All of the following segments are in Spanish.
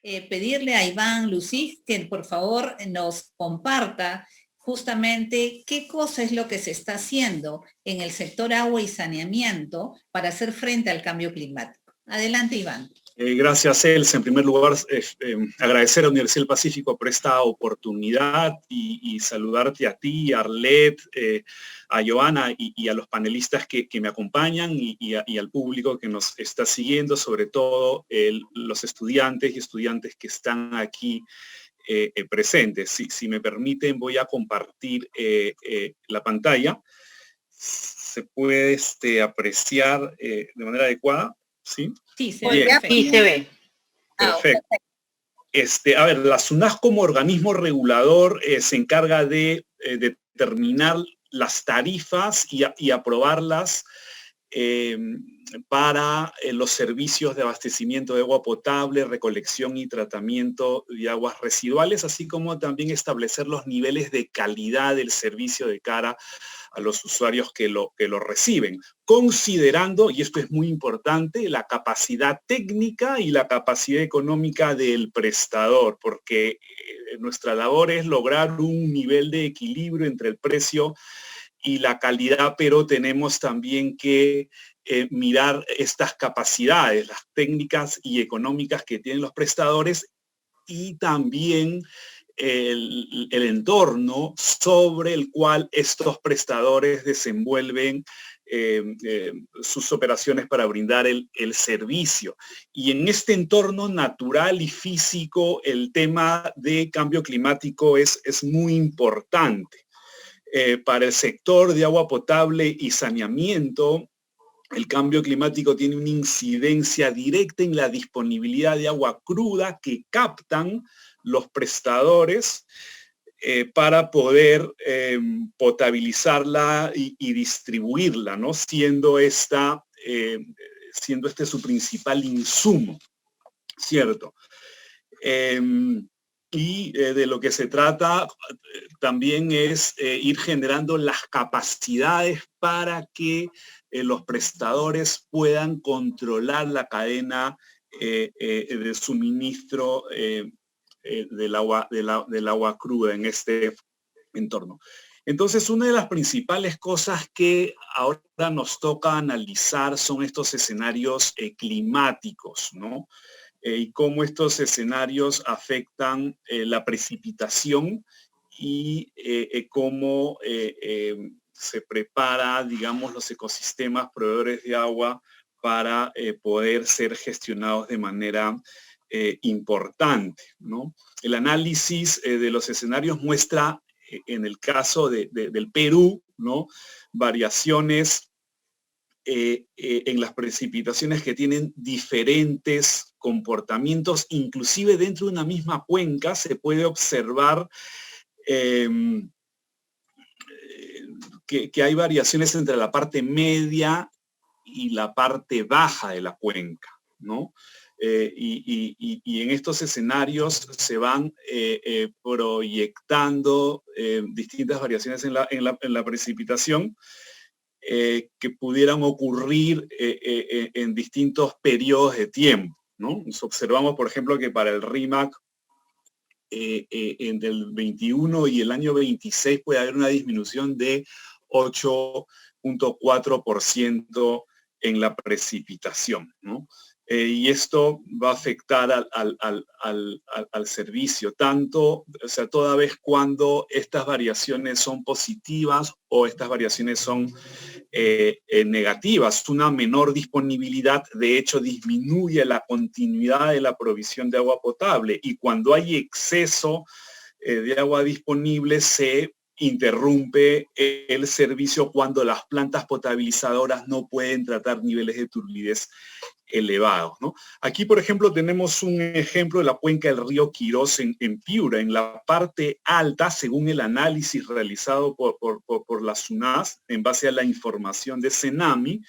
pedirle a Iván Lucis que por favor nos comparta justamente qué cosa es lo que se está haciendo en el sector agua y saneamiento para hacer frente al cambio climático. Adelante, Iván. Gracias, Elsa. En primer lugar, agradecer a la Universidad del Pacífico por esta oportunidad y saludarte a ti, a Arlet, a Joana y a los panelistas que me acompañan y al público que nos está siguiendo, sobre todo los estudiantes y estudiantes que están aquí presentes. Si me permiten, voy a compartir la pantalla. Se puede apreciar de manera adecuada, ¿sí? Sí, se ve. Sí, se ve. Perfecto. A ver, la SUNAS como organismo regulador se encarga de determinar las tarifas y aprobarlas para los servicios de abastecimiento de agua potable, recolección y tratamiento de aguas residuales, así como también establecer los niveles de calidad del servicio de cara a los usuarios que lo reciben, considerando, y esto es muy importante, la capacidad técnica y la capacidad económica del prestador, porque nuestra labor es lograr un nivel de equilibrio entre el precio y la calidad, pero tenemos también que mirar estas capacidades, las técnicas y económicas que tienen los prestadores y también el entorno sobre el cual estos prestadores desenvuelven sus operaciones para brindar el servicio. Y en este entorno natural y físico, el tema de cambio climático es muy importante. Para el sector de agua potable y saneamiento, el cambio climático tiene una incidencia directa en la disponibilidad de agua cruda que captan los prestadores para poder potabilizarla y distribuirla, ¿no? Siendo este su principal insumo, ¿cierto? Y de lo que se trata también es ir generando las capacidades para que los prestadores puedan controlar la cadena de suministro del agua cruda en este entorno. Entonces, una de las principales cosas que ahora nos toca analizar son estos escenarios climáticos, ¿no? Y cómo estos escenarios afectan la precipitación y cómo se prepara, digamos, los ecosistemas proveedores de agua para poder ser gestionados de manera importante, ¿no? El análisis de los escenarios muestra, en el caso del Perú, ¿no?, variaciones en las precipitaciones que tienen diferentes comportamientos, inclusive dentro de una misma cuenca se puede observar que hay variaciones entre la parte media y la parte baja de la cuenca, ¿no? Y en estos escenarios se van proyectando distintas variaciones en la precipitación que pudieran ocurrir en distintos periodos de tiempo, ¿no? Nos observamos, por ejemplo, que para el RIMAC en el 21 y el año 26 puede haber una disminución de 8.4% en la precipitación, ¿no? Y esto va a afectar al servicio, tanto, o sea, toda vez cuando estas variaciones son positivas o estas variaciones son negativas. Una menor disponibilidad, de hecho, disminuye la continuidad de la provisión de agua potable, y cuando hay exceso de agua disponible se interrumpe el servicio cuando las plantas potabilizadoras no pueden tratar niveles de turbidez elevados, ¿no? Aquí, por ejemplo, tenemos un ejemplo de la cuenca del río Quirós en Piura. En la parte alta, según el análisis realizado por la SUNAS, en base a la información de CENAMI,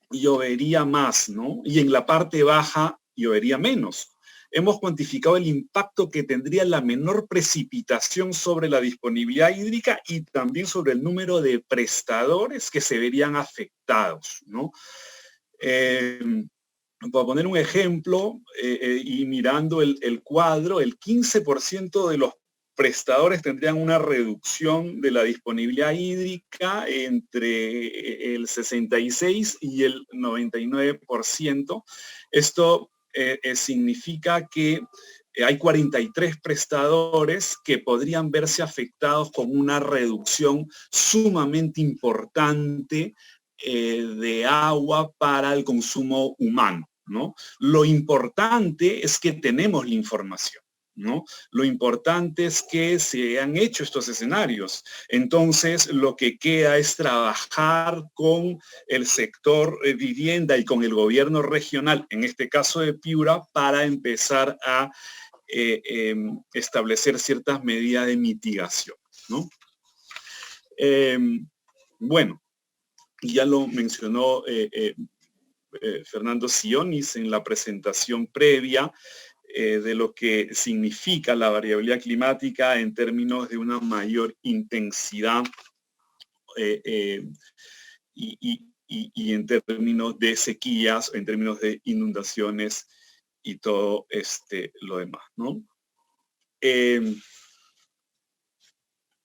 llovería más, ¿no? Y en la parte baja llovería menos. Hemos cuantificado el impacto que tendría la menor precipitación sobre la disponibilidad hídrica y también sobre el número de prestadores que se verían afectados, ¿no? para poner un ejemplo, y mirando el cuadro, el 15% de los prestadores tendrían una reducción de la disponibilidad hídrica entre el 66 y el 99%. Esto significa que hay 43 prestadores que podrían verse afectados con una reducción sumamente importante de agua para el consumo humano, ¿no? Lo importante es que tenemos la información, ¿no? Lo importante es que se han hecho estos escenarios. Entonces, lo que queda es trabajar con el sector vivienda y con el gobierno regional, en este caso de Piura, para empezar a establecer ciertas medidas de mitigación, ¿no? Bueno, ya lo mencionó Fernando Sionis en la presentación previa de lo que significa la variabilidad climática en términos de una mayor intensidad y en términos de sequías, en términos de inundaciones y todo lo demás, ¿no?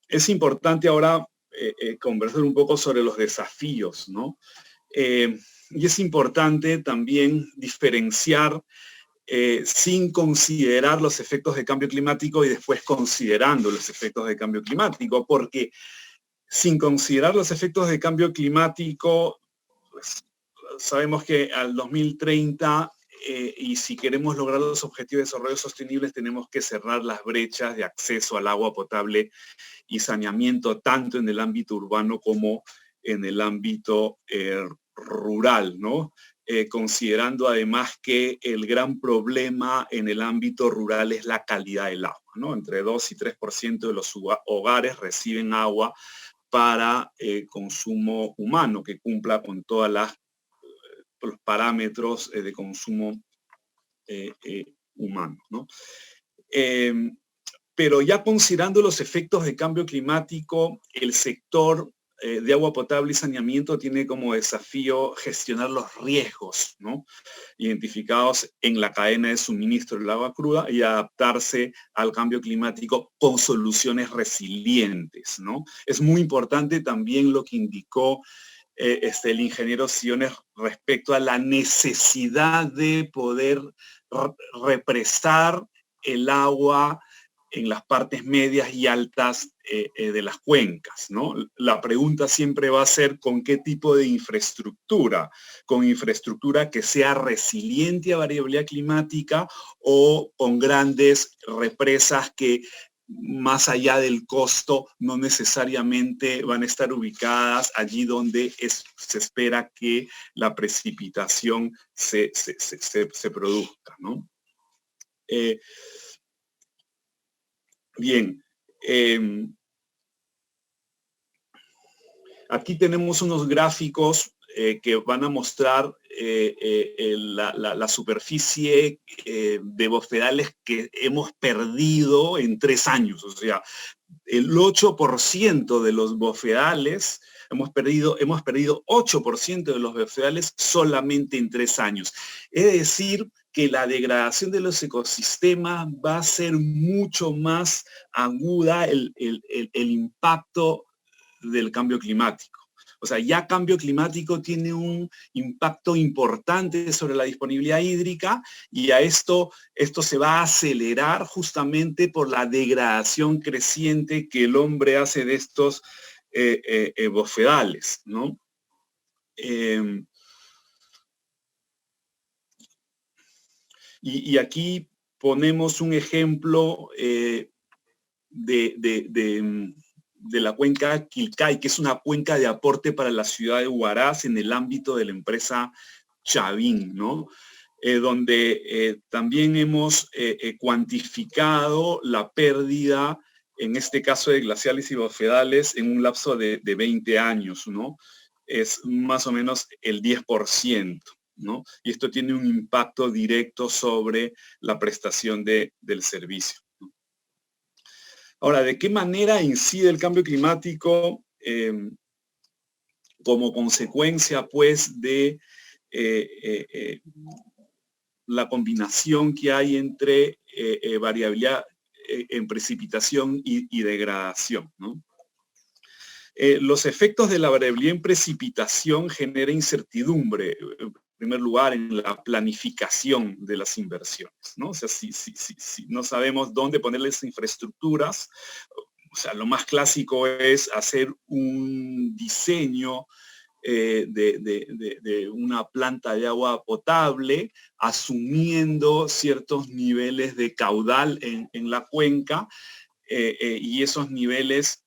Es importante ahora conversar un poco sobre los desafíos, ¿no? Y es importante también diferenciar sin considerar los efectos de cambio climático y después considerando los efectos de cambio climático, porque sin considerar los efectos de cambio climático, pues, sabemos que al 2030 y si queremos lograr los objetivos de desarrollo sostenibles tenemos que cerrar las brechas de acceso al agua potable y saneamiento tanto en el ámbito urbano como en el ámbito rural, ¿no? Considerando además que el gran problema en el ámbito rural es la calidad del agua, ¿no? Entre 2 y 3% de los hogares reciben agua para consumo humano, que cumpla con todos los parámetros de consumo humano, ¿no? Pero ya considerando los efectos de cambio climático, el sector de agua potable y saneamiento tiene como desafío gestionar los riesgos, ¿no? Identificados en la cadena de suministro del agua cruda y adaptarse al cambio climático con soluciones resilientes, ¿no? Es muy importante también lo que indicó el ingeniero Siones respecto a la necesidad de poder represar el agua en las partes medias y altas de las cuencas, ¿no? La pregunta siempre va a ser con qué tipo de infraestructura, con infraestructura que sea resiliente a variabilidad climática o con grandes represas que más allá del costo no necesariamente van a estar ubicadas allí donde se espera que la precipitación se produzca, ¿no? Bien, aquí tenemos unos gráficos que van a mostrar la superficie de bofedales que hemos perdido en 3 años. O sea, el 8% de los bofedales, hemos perdido 8% de los bofedales solamente en 3 años. Es decir, que la degradación de los ecosistemas va a ser mucho más aguda el impacto del cambio climático. O sea, ya cambio climático tiene un impacto importante sobre la disponibilidad hídrica y a esto se va a acelerar justamente por la degradación creciente que el hombre hace de estos bofedales, ¿no? Y aquí ponemos un ejemplo de la cuenca Quilcay, que es una cuenca de aporte para la ciudad de Huaraz en el ámbito de la empresa Chavín, ¿no? Donde también hemos cuantificado la pérdida, en este caso de glaciales y bofedales, en un lapso de 20 años, ¿no? Es más o menos el 10%. ¿no? Y esto tiene un impacto directo sobre la prestación del servicio. ¿no? Ahora, ¿de qué manera incide el cambio climático como consecuencia, pues, de la combinación que hay entre variabilidad en precipitación y degradación, ¿no? Los efectos de la variabilidad en precipitación generan incertidumbre, en primer lugar, en la planificación de las inversiones, ¿no? O sea, si no sabemos dónde poner las infraestructuras, o sea, lo más clásico es hacer un diseño de una planta de agua potable, asumiendo ciertos niveles de caudal en la cuenca, y esos niveles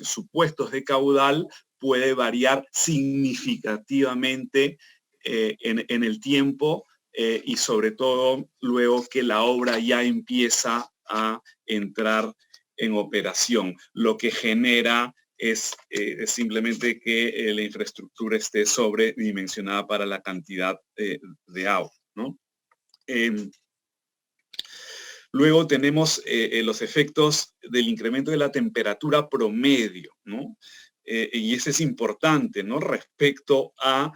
supuestos de caudal puede variar significativamente en el tiempo, y sobre todo luego que la obra ya empieza a entrar en operación, lo que genera es simplemente que la infraestructura esté sobredimensionada para la cantidad de agua, ¿no? Luego tenemos los efectos del incremento de la temperatura promedio, ¿no? Y ese es importante, ¿no? Respecto a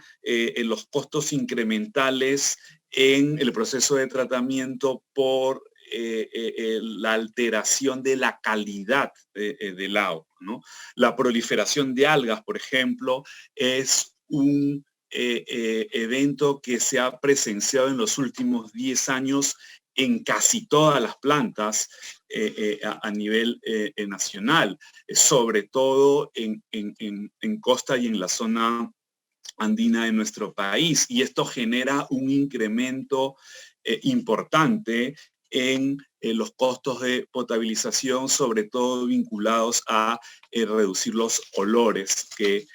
los costos incrementales en el proceso de tratamiento por la alteración de la calidad del agua, ¿no? La proliferación de algas, por ejemplo, es un evento que se ha presenciado en los últimos 10 años en casi todas las plantas a nivel nacional, sobre todo en costa y en la zona andina de nuestro país. Y esto genera un incremento importante en los costos de potabilización, sobre todo vinculados a reducir los olores que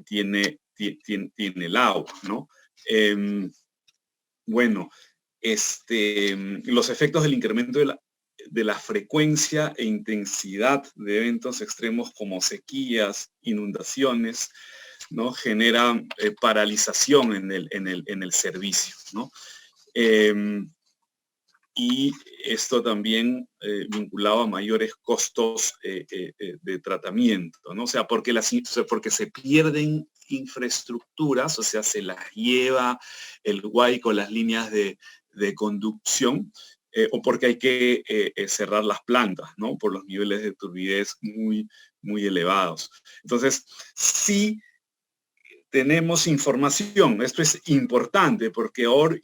tiene el agua, ¿no? Bueno, los efectos del incremento de la frecuencia e intensidad de eventos extremos como sequías, inundaciones, ¿no? Genera paralización en el servicio, ¿no? Y esto también vinculado a mayores costos de tratamiento, ¿no? O sea, porque se pierden infraestructuras, o sea, se las lleva el Guayco, las líneas de conducción, o porque hay que cerrar las plantas, ¿no? Por los niveles de turbidez muy elevados. Entonces, sí tenemos información. Esto es importante porque hoy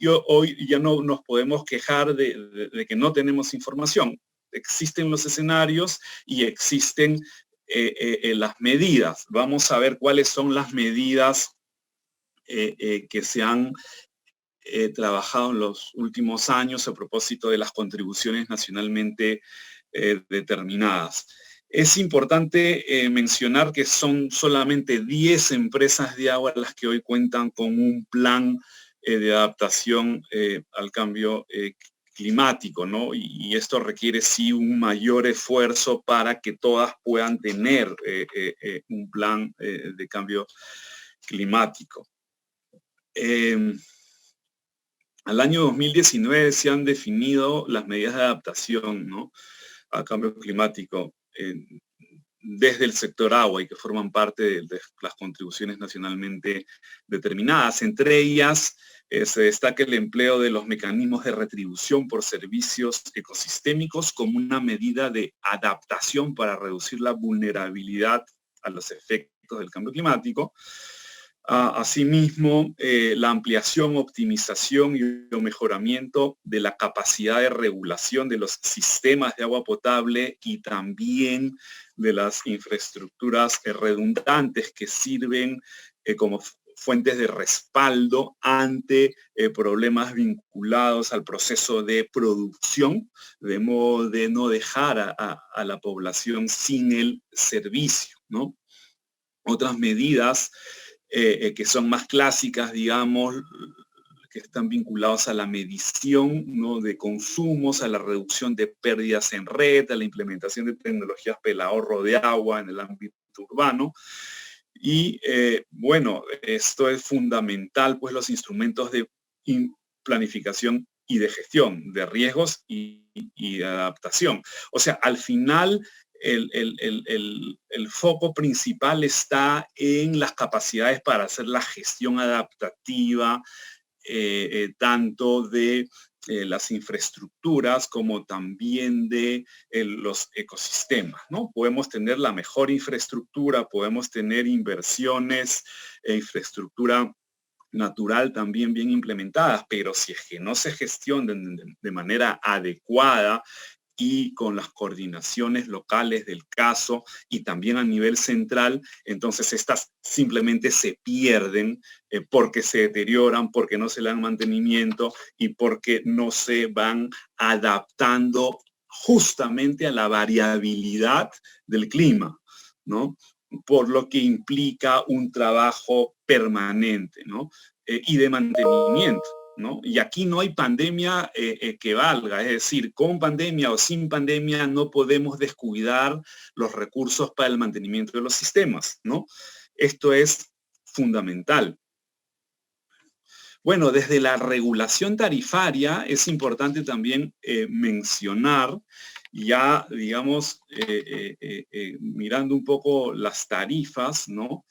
ya no nos podemos quejar de que no tenemos información. Existen los escenarios y existen las medidas. Vamos a ver cuáles son las medidas que se han trabajado en los últimos años a propósito de las contribuciones nacionalmente determinadas. Es importante mencionar que son solamente 10 empresas de agua las que hoy cuentan con un plan de adaptación al cambio climático, ¿no? Y esto requiere sí un mayor esfuerzo para que todas puedan tener un plan de cambio climático. Al año 2019 se han definido las medidas de adaptación, ¿no?, al cambio climático desde el sector agua y que forman parte de las contribuciones nacionalmente determinadas. Entre ellas se destaca el empleo de los mecanismos de retribución por servicios ecosistémicos como una medida de adaptación para reducir la vulnerabilidad a los efectos del cambio climático. Asimismo, la ampliación, optimización y mejoramiento de la capacidad de regulación de los sistemas de agua potable y también de las infraestructuras redundantes que sirven como fuentes de respaldo ante problemas vinculados al proceso de producción, de modo de no dejar a la población sin el servicio, ¿no? Otras medidas que son más clásicas, digamos, que están vinculados a la medición, ¿no?, de consumos, a la reducción de pérdidas en red, a la implementación de tecnologías para el ahorro de agua en el ámbito urbano. Y bueno, esto es fundamental, pues los instrumentos de planificación y de gestión de riesgos y adaptación. O sea, al final el foco principal está en las capacidades para hacer la gestión adaptativa tanto de las infraestructuras como también de los ecosistemas, ¿no? Podemos tener la mejor infraestructura, podemos tener inversiones e infraestructura natural también bien implementadas, pero si es que no se gestionan de manera adecuada y con las coordinaciones locales del caso y también a nivel central, entonces estas simplemente se pierden porque se deterioran, porque no se le dan mantenimiento y porque no se van adaptando justamente a la variabilidad del clima, ¿no? Por lo que implica un trabajo permanente, ¿no? Y de mantenimiento, ¿no? Y aquí no hay pandemia que valga, es decir, con pandemia o sin pandemia no podemos descuidar los recursos para el mantenimiento de los sistemas, ¿no? Esto es fundamental. Bueno, desde la regulación tarifaria es importante también mencionar, ya digamos, mirando un poco las tarifas, ¿no?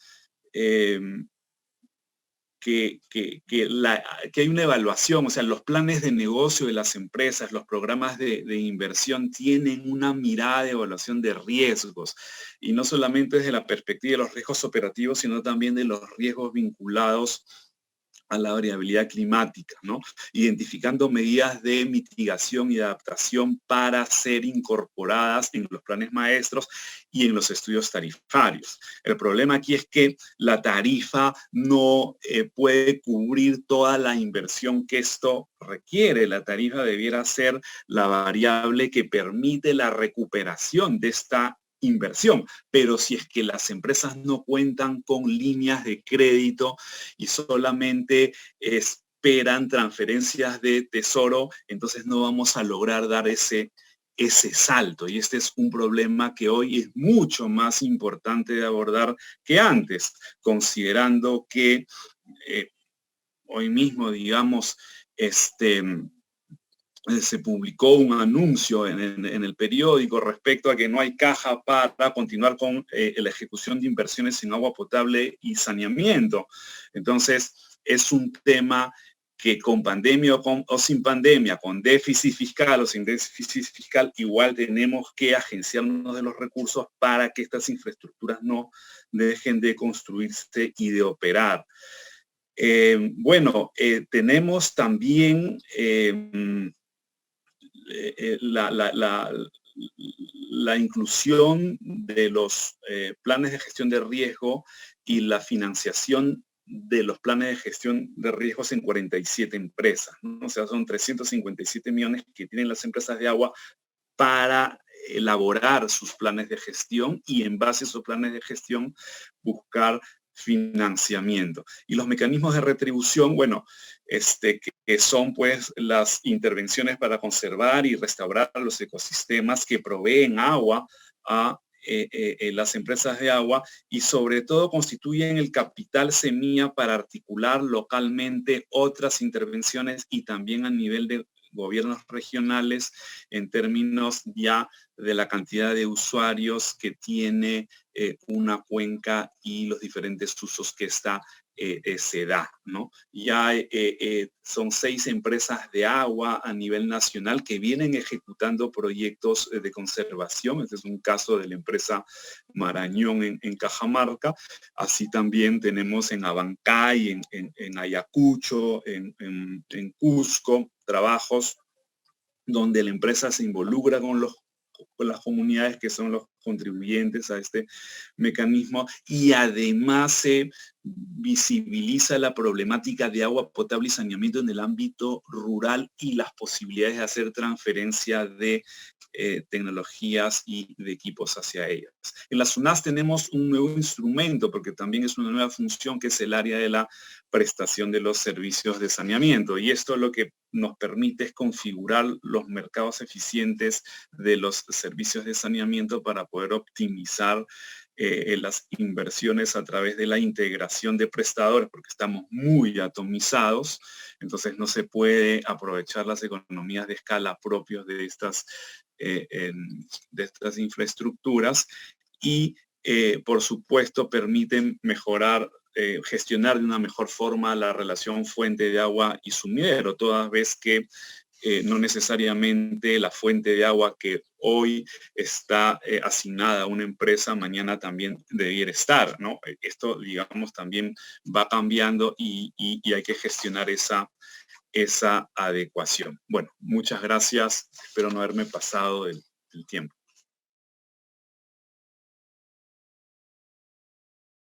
Que hay una evaluación, o sea, los planes de negocio de las empresas, los programas de inversión tienen una mirada de evaluación de riesgos, y no solamente desde la perspectiva de los riesgos operativos, sino también de los riesgos vinculados a la variabilidad climática, ¿no? Identificando medidas de mitigación y de adaptación para ser incorporadas en los planes maestros y en los estudios tarifarios. El problema aquí es que la tarifa no puede cubrir toda la inversión que esto requiere. La tarifa debiera ser la variable que permite la recuperación de esta inversión, pero si es que las empresas no cuentan con líneas de crédito y solamente esperan transferencias de tesoro, entonces no vamos a lograr dar ese salto. Y este es un problema que hoy es mucho más importante de abordar que antes, considerando que hoy mismo, digamos, se publicó un anuncio en el periódico respecto a que no hay caja para continuar con la ejecución de inversiones en agua potable y saneamiento. Entonces, es un tema que con pandemia o sin pandemia, con déficit fiscal o sin déficit fiscal, igual tenemos que agenciarnos de los recursos para que estas infraestructuras no dejen de construirse y de operar. Tenemos también la inclusión de los planes de gestión de riesgo y la financiación de los planes de gestión de riesgos en 47 empresas, ¿no? O sea, son 357 millones que tienen las empresas de agua para elaborar sus planes de gestión y en base a esos planes de gestión buscar financiamiento. Y los mecanismos de retribución, bueno, que son pues las intervenciones para conservar y restaurar los ecosistemas que proveen agua a las empresas de agua y sobre todo constituyen el capital semilla para articular localmente otras intervenciones y también a nivel de gobiernos regionales en términos ya de la cantidad de usuarios que tiene una cuenca y los diferentes usos que esta se da, ¿no? Ya son 6 empresas de agua a nivel nacional que vienen ejecutando proyectos de conservación. Este es un caso de la empresa Marañón en Cajamarca. Así también tenemos en Abancay, en Ayacucho, en Cusco, trabajos donde la empresa se involucra con las comunidades que son los contribuyentes a este mecanismo y además se visibiliza la problemática de agua potable y saneamiento en el ámbito rural y las posibilidades de hacer transferencia de tecnologías y de equipos hacia ellas. En la SUNAS tenemos un nuevo instrumento porque también es una nueva función que es el área de la prestación de los servicios de saneamiento y esto lo que nos permite es configurar los mercados eficientes de los servicios de saneamiento para poder optimizar las inversiones a través de la integración de prestadores, porque estamos muy atomizados, entonces no se puede aprovechar las economías de escala propias de estas infraestructuras y, por supuesto, permiten mejorar gestionar de una mejor forma la relación fuente de agua y sumidero, toda vez que no necesariamente la fuente de agua que hoy está asignada a una empresa, mañana también debiera estar, ¿no? Esto, digamos, también va cambiando y hay que gestionar esa adecuación. Bueno, muchas gracias. Espero no haberme pasado del tiempo.